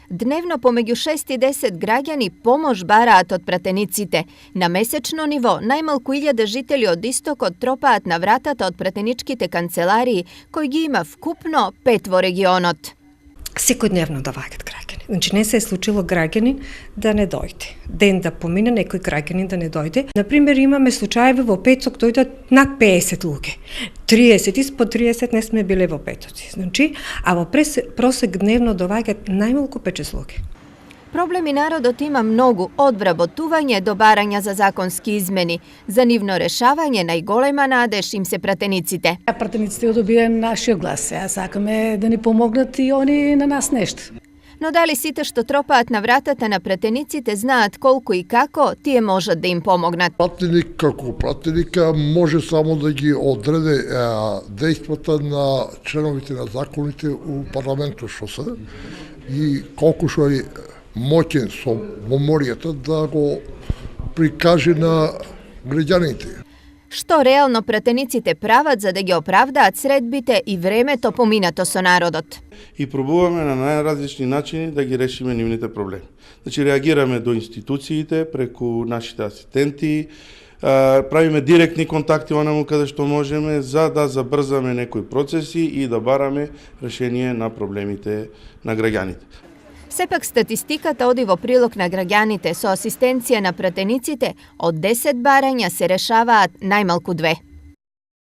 Dnevno помеѓу 6 и 10 граѓани помош бараат од пратениците. На месечно ниво најмалку 1000 жители од истокот тропаат на вратата од пратеничките канцеларии, кои ги има вкупно 5 во регионот. Секојдневно доаѓаат граѓани. Значи не се е случило граѓанин да не дојде. Ден да помине некој граѓанин да не дојде. Например, имаме случаеви во Пецок дојдат над 50 луѓе. 30, испод 30 не сме биле во Пецоци. Значи, а во просек дневно доаѓаат најмалку 5 луѓе. Проблеми народот има многу, од вработување до барања за законски измени. За нивно решавање најголема надеж им се пратениците. Пратениците добија нашиот глас, сакаме да ни помогнат и они на нас нешто. Но дали сите што тропаат на вратата на пратениците знаат колку и како тие можат да им помогнат? Пратеник како пратеника може само да ги одреде дејствата на членовите на законите у парламентот што се и колку што е моќен со меморијата да го прикаже на граѓаните. Што реално пратениците прават за да ги оправдаат средбите и времето поминато со народот? И пробуваме на најразлични начини да ги решиме нивните проблеми. Значи реагираме до институциите преку нашите асистенти, правиме директни контакти онаму каде што можеме за да забрзаме некои процеси и да бараме решение на проблемите на граѓаните. Сепак статистиката оди во прилог на граѓаните. Со асистенција на пратениците, од 10 барања се решаваат најмалку 2.